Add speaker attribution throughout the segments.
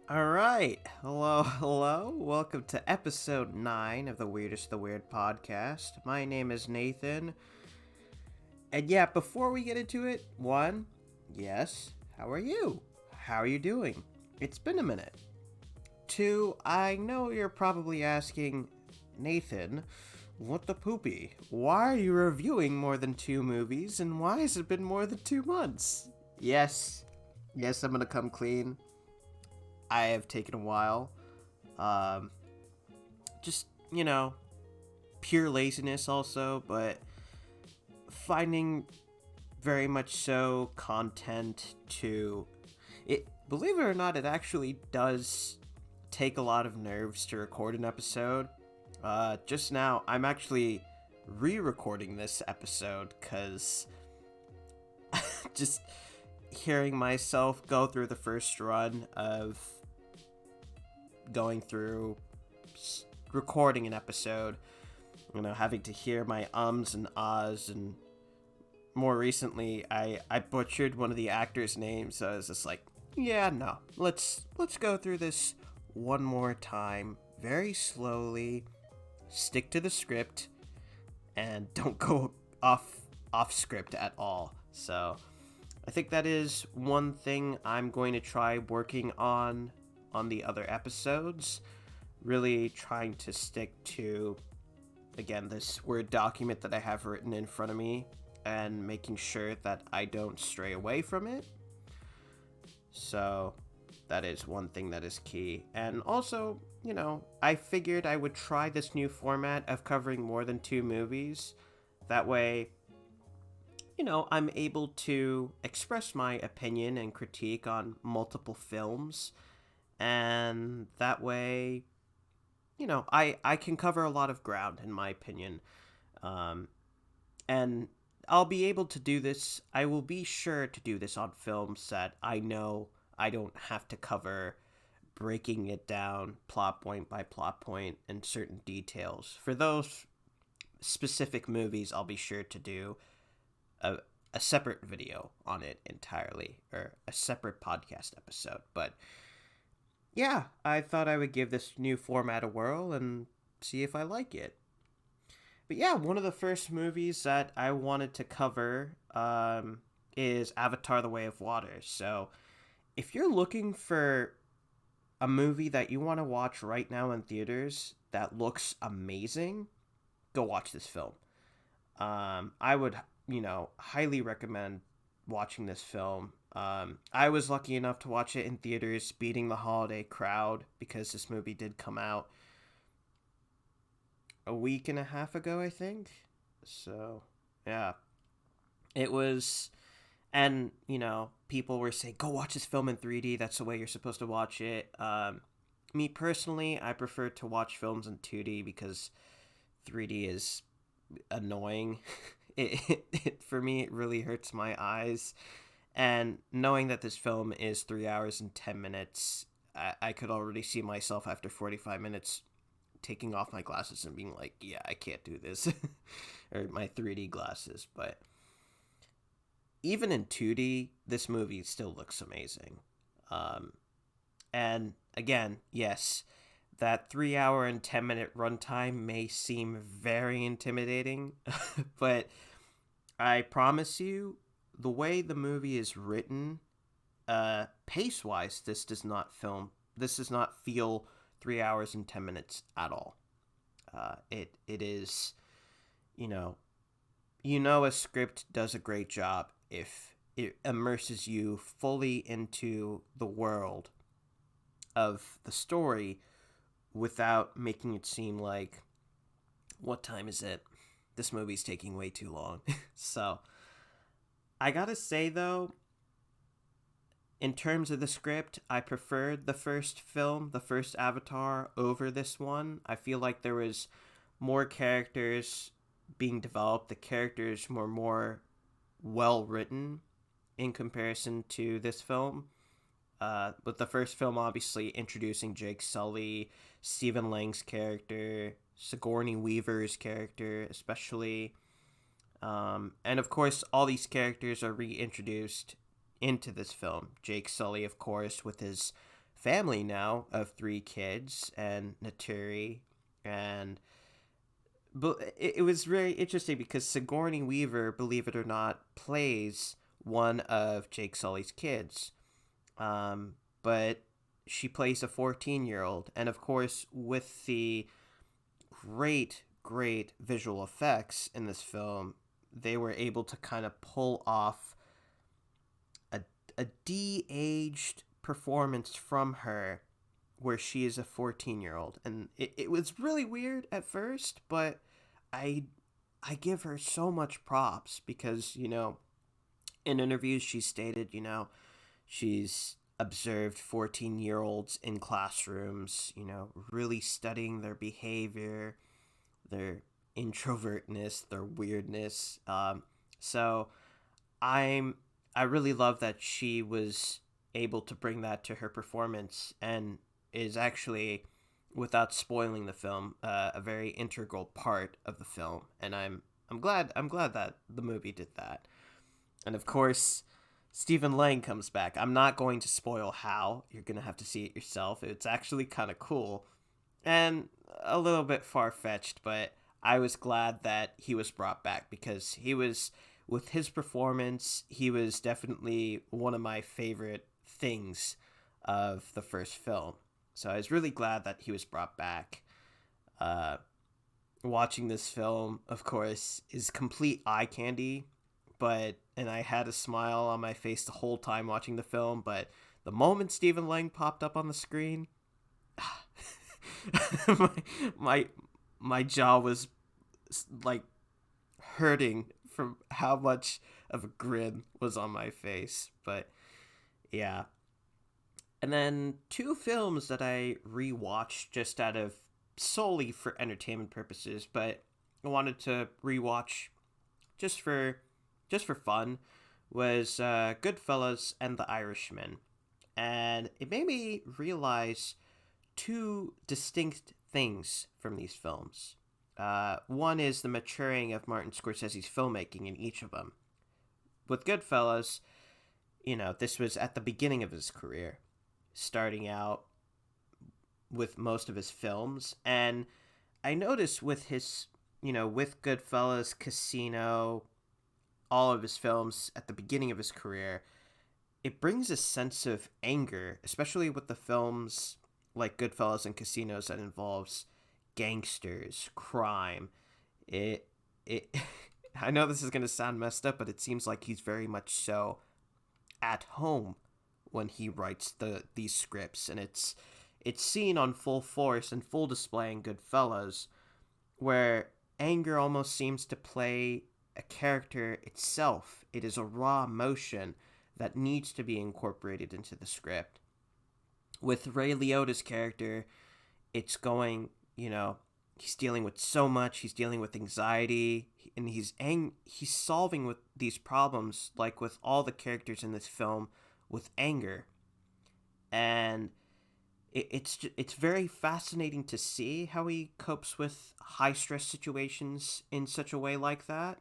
Speaker 1: All right. Hello, hello. Welcome to episode 9 of the Weirdest the Weird podcast. My name is Nathan. And yeah, before we get into it, one, yes, how are you? How are you doing? It's been a minute. Two, I know you're probably asking, Nathan, what the poopy? Why are you reviewing more than 2 movies and why has it been more than 2 months? Yes, yes, I'm gonna come clean. I have taken a while. Um, just, pure laziness also, but finding very much so content to it. Believe it or not, it actually does take a lot of nerves to record an episode. Just now, I'm actually re-recording this episode because just hearing myself go through the first run of going through recording an episode, having to hear my ums and ahs, and more recently, I butchered one of the actors' names, so I was just like, yeah, no, let's go through this one more time, very slowly, stick to the script, and don't go off script at all. So I think that is one thing I'm going to try working on the other episodes. Really trying to stick to, again, this Word document that I have written in front of me and making sure that I don't stray away from it. So that is one thing that is key. And also, I figured I would try this new format of covering more than 2 movies. That way, I'm able to express my opinion and critique on multiple films. And that way, I can cover a lot of ground, in my opinion. Um, and I'll be able to do this. I will be sure to do this on films that I know I don't have to cover, breaking it down plot point by plot point and certain details. For those specific movies, I'll be sure to do a, a separate video on it entirely, or a separate podcast episode. But yeah, I thought I would give this new format a whirl and see if I like it. But yeah, one of the first movies that I wanted to cover is Avatar: The Way of Water. So if you're looking for a movie that you want to watch right now in theaters that looks amazing, go watch this film. I would, highly recommend watching this film. I was lucky enough to watch it in theaters, beating the holiday crowd, because this movie did come out a week and a half ago, I think. So, yeah, it was. And, people were saying, go watch this film in 3D. That's the way you're supposed to watch it. Me personally, I prefer to watch films in 2D because 3D is annoying. For me, it really hurts my eyes. And knowing that this film is 3 hours and 10 minutes, I could already see myself after 45 minutes taking off my glasses and being like, yeah, I can't do this. Or my 3D glasses. But even in 2D, this movie still looks amazing. Um, and again, yes, that 3 hour and 10 minute runtime may seem very intimidating, but I promise you, the way the movie is written, pace wise, this does not feel 3 hours and 10 minutes at all. It is, you know, a script does a great job if it immerses you fully into the world of the story without making it seem like, what time is it? This movie's taking way too long. So, I gotta say though, in terms of the script, I preferred the first film, the first Avatar, over this one. I feel like there was more characters being developed. The characters were more well written in comparison to this film. With the first film, obviously introducing Jake Sully, Stephen Lang's character, Sigourney Weaver's character, especially, and of course, all these characters are reintroduced into this film. Jake Sully, of course, with his family now of 3 kids and Naturi, and but it was very interesting because Sigourney Weaver, believe it or not, plays one of Jake Sully's kids. But she plays a 14-year-old, and of course, with the great visual effects in this film, they were able to kind of pull off a, a de-aged performance from her where she is a 14-year-old. And it was really weird at first, but I I give her so much props because, in interviews she stated, she's observed 14-year-olds in classrooms, really studying their behavior, their introvertness, their weirdness. So I'm I really love that she was able to bring that to her performance and is actually, without spoiling the film, a very integral part of the film. And I'm glad that the movie did that. And of course, Stephen Lang comes back. I'm not going to spoil how. You're gonna have to see it yourself. It's actually kind of cool and a little bit far fetched, but I was glad that he was brought back because with his performance, he was definitely one of my favorite things of the first film. So I was really glad that he was brought back. Uh, Watching this film, of course, is complete eye candy, and I had a smile on my face the whole time watching the film, but the moment Stephen Lang popped up on the screen, my, my my jaw was like hurting from how much of a grin was on my face. But yeah. And then 2 films that I rewatched just out of solely for entertainment purposes, but I wanted to rewatch just for fun was Goodfellas and The Irishman. And it made me realize 2 distinct things from these films. One is the maturing of Martin Scorsese's filmmaking in each of them. With Goodfellas, this was at the beginning of his career, starting out with most of his films. And I noticed with with Goodfellas, Casino, all of his films at the beginning of his career, it brings a sense of anger, especially with the films like Goodfellas and Casinos that involves gangsters, crime. It I know this is going to sound messed up, but it seems like he's very much so at home when he writes these scripts, and it's seen on full force and full display in Goodfellas, where anger almost seems to play a character itself. It is a raw emotion that needs to be incorporated into the script. With Ray Liotta's character, it's going, he's dealing with so much. He's dealing with anxiety, and he's solving with these problems, like with all the characters in this film, with anger. And it's very fascinating to see how he copes with high stress situations in such a way like that.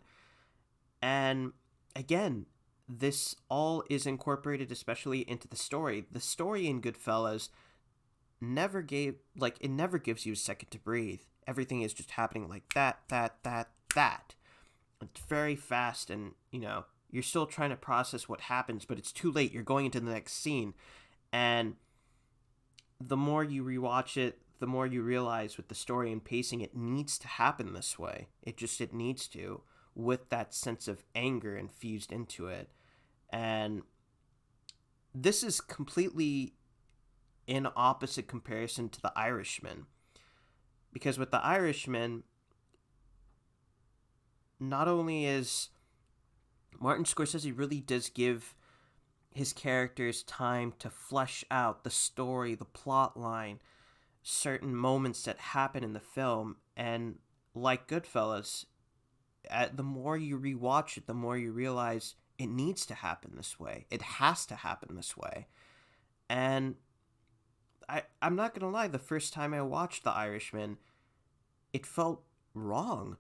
Speaker 1: And again, this all is incorporated especially into the story. The story in Goodfellas it never gives you a second to breathe. Everything is just happening like that. It's very fast, and you're still trying to process what happens, but it's too late. You're going into the next scene. And the more you rewatch it, the more you realize with the story and pacing, it needs to happen this way. It needs to, with that sense of anger infused into it. And this is completely in opposite comparison to The Irishman. Because with The Irishman, not only is Martin Scorsese really does give his characters time to flesh out the story, the plot line, certain moments that happen in the film, and like Goodfellas, the more you rewatch it, the more you realize it needs to happen this way. It has to happen this way. And I'm not gonna lie, the first time I watched The Irishman, it felt wrong.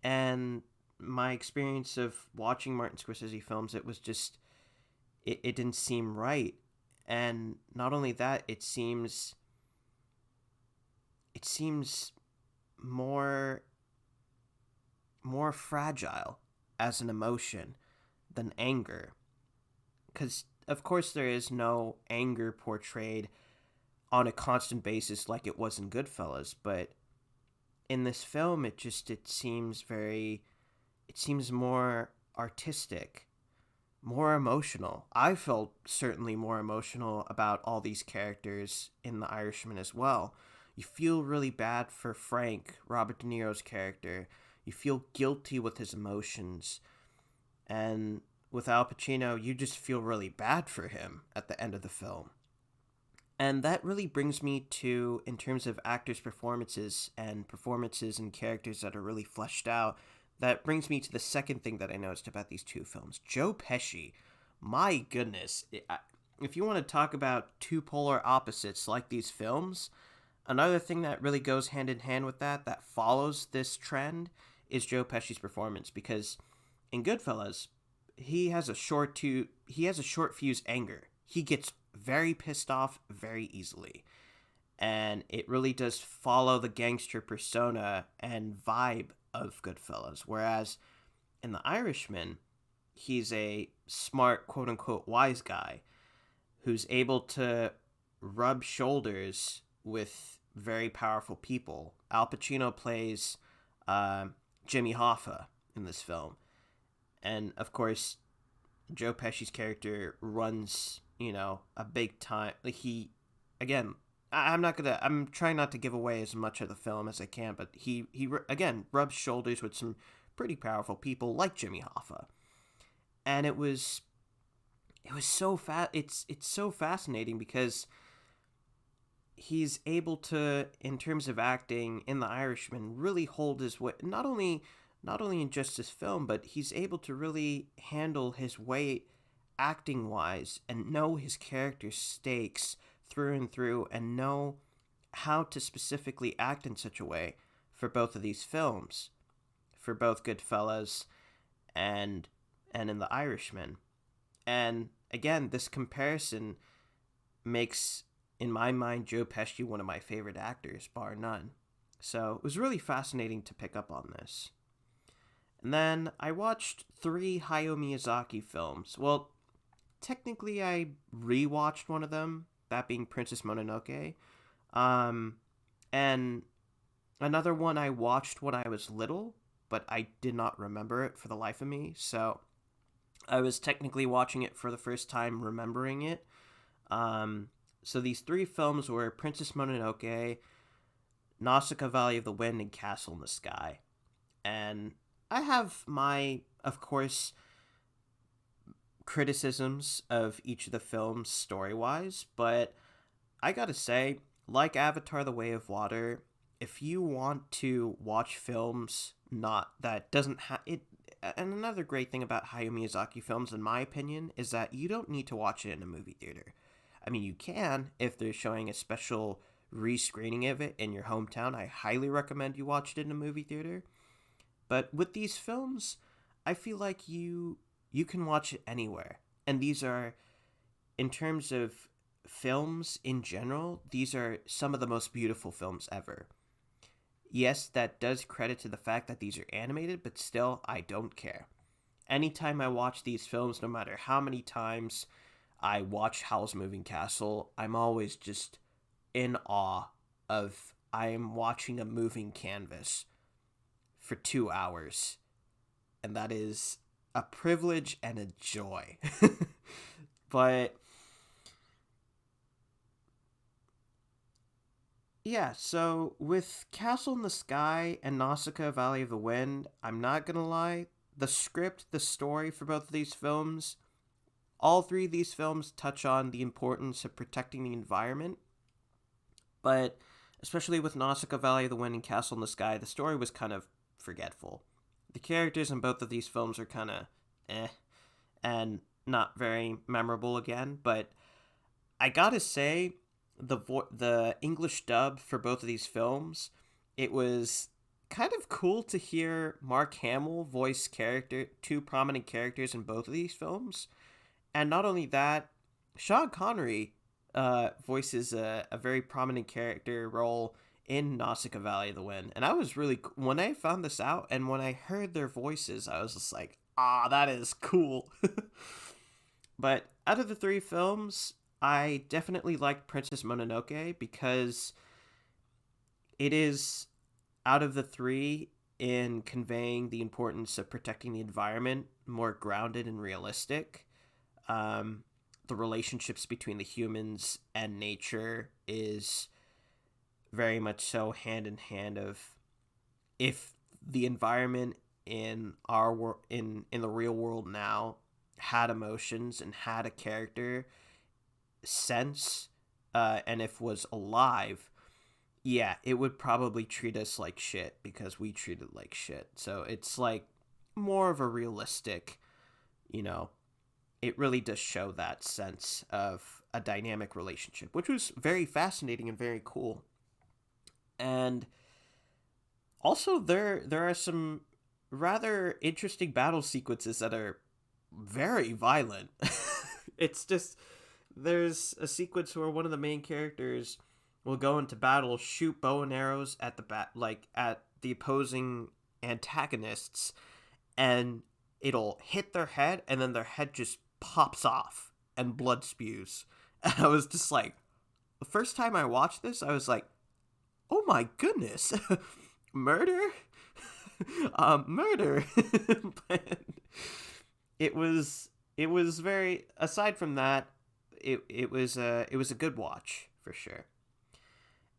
Speaker 1: And my experience of watching Martin Scorsese films, it was just, it didn't seem right. And not only that, it seems more more fragile as an emotion than anger, because of course there is no anger portrayed on a constant basis like it was in Goodfellas, but in this film it seems more artistic, more emotional. I felt certainly more emotional about all these characters in The Irishman as well. You feel really bad for Frank, Robert De Niro's character. You feel guilty with his emotions. And with Al Pacino, you just feel really bad for him at the end of the film. And that really brings me to, in terms of actors' performances and characters that are really fleshed out, that brings me to the second thing that I noticed about these two films. Joe Pesci, my goodness. If you want to talk about two polar opposites like these films, another thing that really goes hand in hand with that follows this trend, is Joe Pesci's performance. Because in Goodfellas, he has a short fuse anger. He gets very pissed off very easily. And it really does follow the gangster persona and vibe of Goodfellas. Whereas in The Irishman, he's a smart, quote unquote, wise guy who's able to rub shoulders with very powerful people. Al Pacino plays uh, Jimmy Hoffa in this film. And of course, Joe Pesci's character runs, a big time. Like again, I'm trying not to give away as much of the film as I can, but again rubs shoulders with some pretty powerful people like Jimmy Hoffa, and it was so it's so fascinating because he's able to, in terms of acting in The Irishman, really hold his weight. Not only in just this film, but he's able to really handle his weight acting wise and know his character's stakes through and through and know how to specifically act in such a way for both of these films, for both Goodfellas and in The Irishman. And again, this comparison makes, in my mind, Joe Pesci one of my favorite actors, bar none. So it was really fascinating to pick up on this. And then I watched 3 Hayao Miyazaki films. Well, technically I rewatched one of them, that being Princess Mononoke. And another one I watched when I was little, but I did not remember it for the life of me. So I was technically watching it for the first time, remembering it. So these 3 films were Princess Mononoke, Nausicaa Valley of the Wind, and Castle in the Sky. And I have my, of course, criticisms of each of the films story-wise, but I gotta say, like Avatar: The Way of Water, if you want to watch films not that doesn't have it, and another great thing about Hayao Miyazaki films, in my opinion, is that you don't need to watch it in a movie theater. I mean, you can if they're showing a special rescreening of it in your hometown. I highly recommend you watch it in a movie theater. But with these films, I feel like you can watch it anywhere. And these are, in terms of films in general, these are some of the most beautiful films ever. Yes, that does credit to the fact that these are animated, but still, I don't care. Anytime I watch these films, no matter how many times I watch Howl's Moving Castle, I'm always just in awe of I am watching a moving canvas for 2 hours. And that is a privilege and a joy. But yeah, so with Castle in the Sky and Nausicaa Valley of the Wind, I'm not gonna lie, the script, the story for both of these films, all 3 of these films touch on the importance of protecting the environment. But especially with Nausicaa Valley of the Wind and Castle in the Sky, the story was kind of forgetful. The characters in both of these films are kind of and not very memorable again, but I gotta say, the English dub for both of these films, it was kind of cool to hear Mark Hamill voice 2 prominent characters in both of these films. And not only that, Sean Connery voices a very prominent character role in Nausicaa Valley of the Wind. And I was really, when I found this out and when I heard their voices, I was just like, ah, that is cool. But out of the three films, I definitely liked Princess Mononoke because it is, out of the three, in conveying the importance of protecting the environment, more grounded and realistic. Um, the relationships between the humans and nature is very much so hand in hand of, if the environment in in the real world now had emotions and had a character sense, and if was alive, yeah, it would probably treat us like shit because we treat it like shit. So it's like more of a realistic, you know, it really does show that sense of a dynamic relationship, which was very fascinating and very cool. And also there are some rather interesting battle sequences that are very violent. It's just, there's a sequence where one of the main characters will go into battle, shoot bow and arrows at at the opposing antagonists, and it'll hit their head, and then their head just pops off and blood spews. And I was just like, the first time I watched this, I was like, oh my goodness, murder, murder. But it was very. Aside from that, it was a good watch for sure.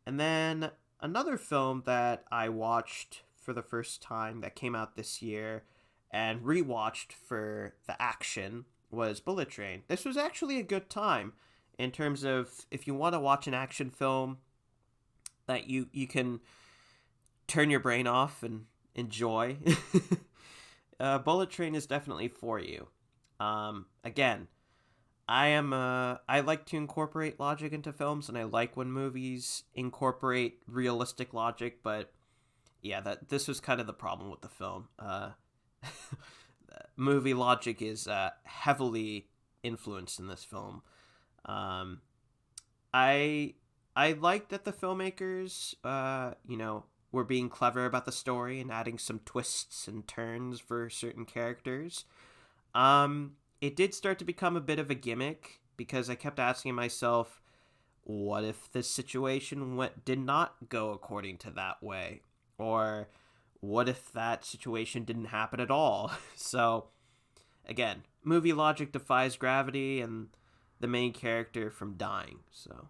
Speaker 1: And then another film that I watched for the first time that came out this year and rewatched for the action was Bullet Train. This was actually a good time in terms of, if you want to watch an action film that you can turn your brain off and enjoy. Bullet Train is definitely for you. Again, I like to incorporate logic into films, and I like when movies incorporate realistic logic. But yeah, that this was kind of the problem with the film. Movie logic is heavily influenced in this film. Um, I I liked that the filmmakers, were being clever about the story and adding some twists and turns for certain characters. It did start to become a bit of a gimmick because I kept asking myself, what if this situation did not go according to that way? Or what if that situation didn't happen at all? So, again, movie logic defies gravity and the main character from dying. So,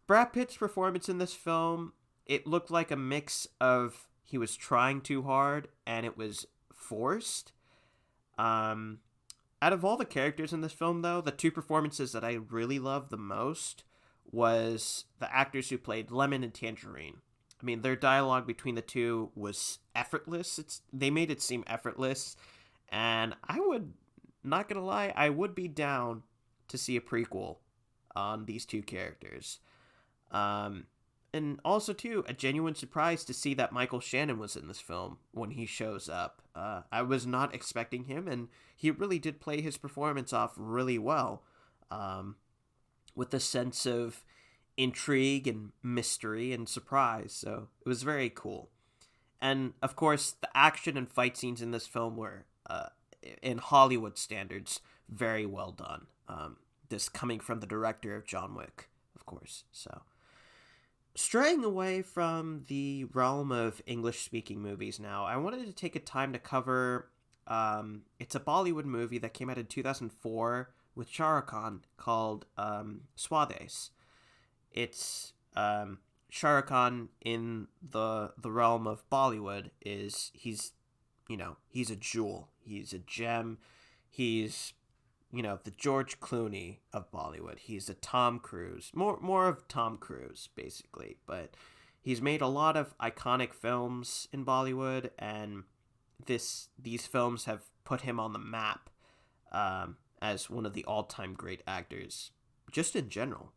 Speaker 1: Brad Pitt's performance in this film, it looked like a mix of he was trying too hard and it was forced. Um, Out of all the characters in this film, though, the two performances that I really loved the most was the actors who played Lemon and Tangerine. I mean, their dialogue between the two was effortless. They made it seem effortless, and I would, not gonna lie, I would be down to see a prequel on these two characters. Um, and also, too, a genuine surprise to see that Michael Shannon was in this film when he shows up. I was not expecting him, and he really did play his performance off really well, um, with a sense of intrigue and mystery and surprise. So it was very cool. And of course, the action and fight scenes in this film were, in Hollywood standards, very well done. This coming from the director of John Wick, of course. So, straying away from the realm of English speaking movies now, I wanted to take a time to cover. It's a Bollywood movie that came out in 2004 with Shah Rukh Khan called Swades. It's Shah Rukh Khan in the realm of Bollywood is he's a jewel, he's a gem, he's the George Clooney of Bollywood. He's a Tom Cruise, more of Tom Cruise basically, but he's made a lot of iconic films in Bollywood, and these films have put him on the map, as one of the all-time great actors, just in general.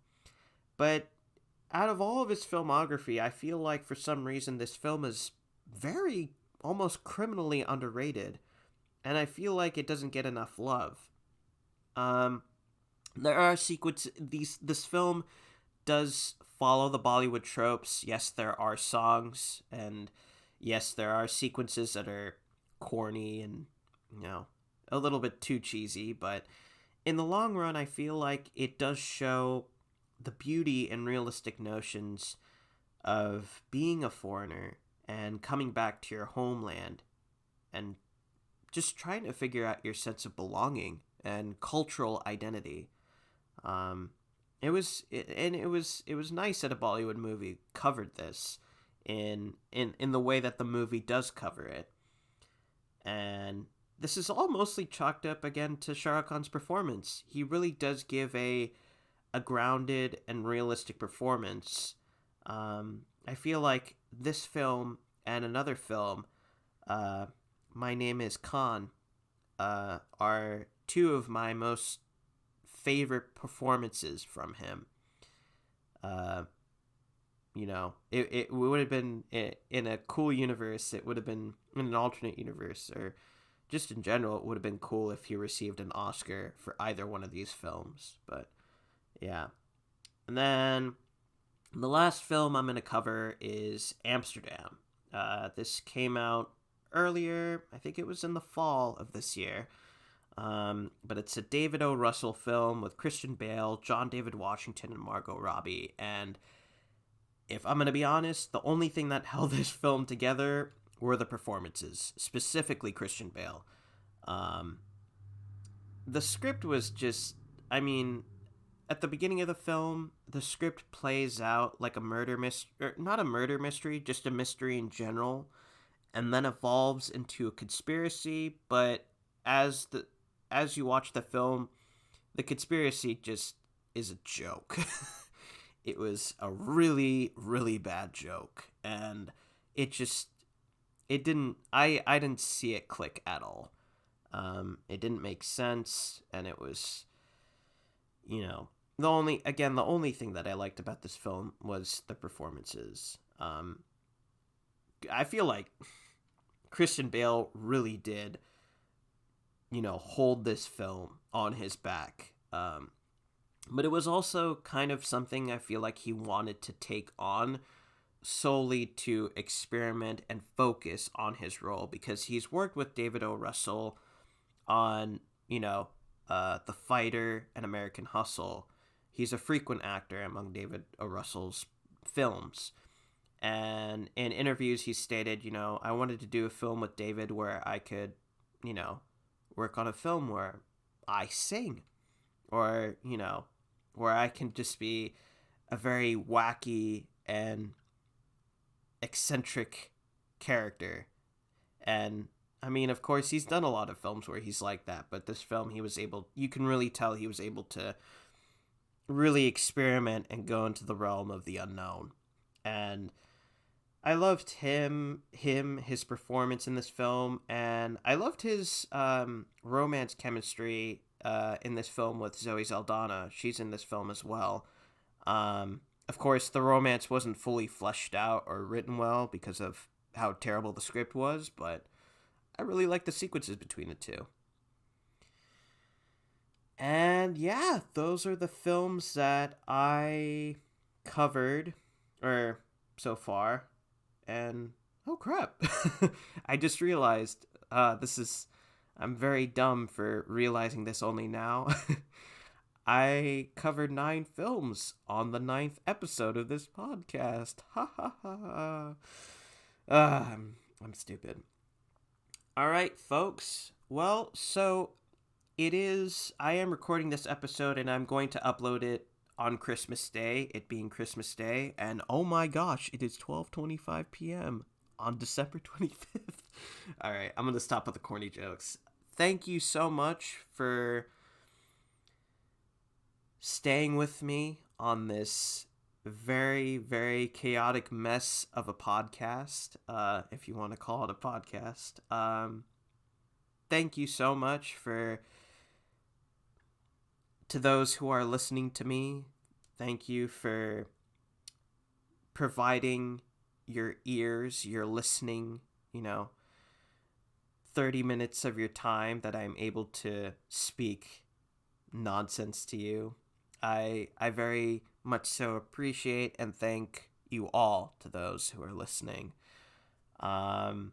Speaker 1: But out of all of his filmography, I feel like for some reason this film is very, almost criminally underrated, and I feel like it doesn't get enough love. Um, There are sequences. This film does follow the Bollywood tropes. Yes, there are songs, and yes, there are sequences that are corny and, you know, a little bit too cheesy, but in the long run, I feel like it does show the beauty and realistic notions of being a foreigner and coming back to your homeland and just trying to figure out your sense of belonging and cultural identity. Um, it was nice that a Bollywood movie covered this in the way that the movie does cover it, and this is all mostly chalked up again to Shah Rukh Khan's performance. He really does give a grounded and realistic performance. I feel like this film and another film, uh, My Name Is Khan, are two of my most favorite performances from him. Uh, it would have been in a cool universe. It would have been in an alternate universe, or just in general, it would have been cool if he received an Oscar for either one of these films. But yeah. And then the last film I'm going to cover is Amsterdam. This came out earlier. I think it was in the fall of this year. But it's a David O. Russell film with Christian Bale, John David Washington, and Margot Robbie. And if I'm going to be honest, the only thing that held this film together were the performances, specifically Christian Bale. Um, the script was just, I mean, at the beginning of the film, the script plays out like a murder mystery, not a murder mystery, just a mystery in general, and then evolves into a conspiracy. But as the as you watch the film, the conspiracy just is a joke. It was a really, really bad joke, and it just it didn't I didn't see it click at all. It didn't make sense, and it was, you know, the only thing that I liked about this film was the performances. I feel like Christian Bale really did, hold this film on his back. But it was also kind of something I feel like he wanted to take on solely to experiment and focus on his role, because he's worked with David O. Russell on, The Fighter and American Hustle. He's a frequent actor among David O. Russell's films. And in interviews, he stated, I wanted to do a film with David where I could, you know, work on a film where I sing, or, where I can just be a very wacky and eccentric character. And I mean, of course, he's done a lot of films where he's like that, but this film, you can really tell he was able to really experiment and go into the realm of the unknown. And I loved his performance in this film, and I loved his romance chemistry in this film with Zoe Saldana. She's in this film as well. Of course, the romance wasn't fully fleshed out or written well because of how terrible the script was, but I really like the sequences between the two. And yeah, those are the films that I covered, or so far. And oh crap, I just realized I'm very dumb for realizing this only now. I covered 9 films on the ninth episode of this podcast. Ha ha ha. I'm stupid. All right, folks. Well, so I am recording this episode and I'm going to upload it on Christmas Day, it being Christmas Day, and oh my gosh, it is 12:25 p.m. on December 25th. All right, I'm going to stop with the corny jokes. Thank you so much for staying with me on this very, very chaotic mess of a podcast, if you want to call it a podcast. Thank you so much to those who are listening to me. Thank you for providing your ears, your listening, 30 minutes of your time that I'm able to speak nonsense to you. I very much so appreciate and thank you all to those who are listening. Um,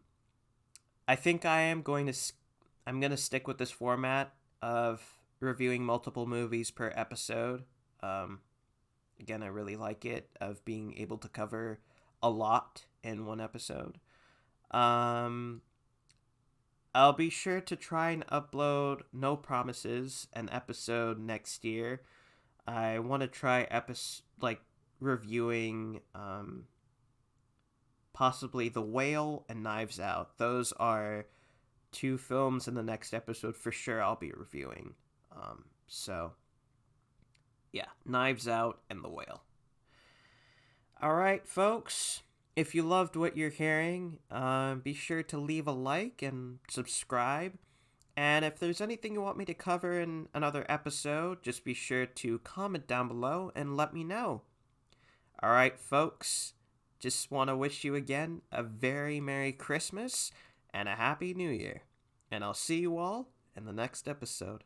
Speaker 1: I think I'm going to stick with this format of reviewing multiple movies per episode. Um, Again, I really like it of being able to cover a lot in one episode. Um, I'll be sure to try and upload No Promises an episode next year. I want to try reviewing possibly The Whale and Knives Out. Those are two films in the next episode for sure I'll be reviewing. So yeah, Knives Out and The Whale. All right, folks. If you loved what you're hearing, be sure to leave a like and subscribe. And if there's anything you want me to cover in another episode, just be sure to comment down below and let me know. All right, folks. Just want to wish you again a very Merry Christmas and a Happy New Year. And I'll see you all in the next episode.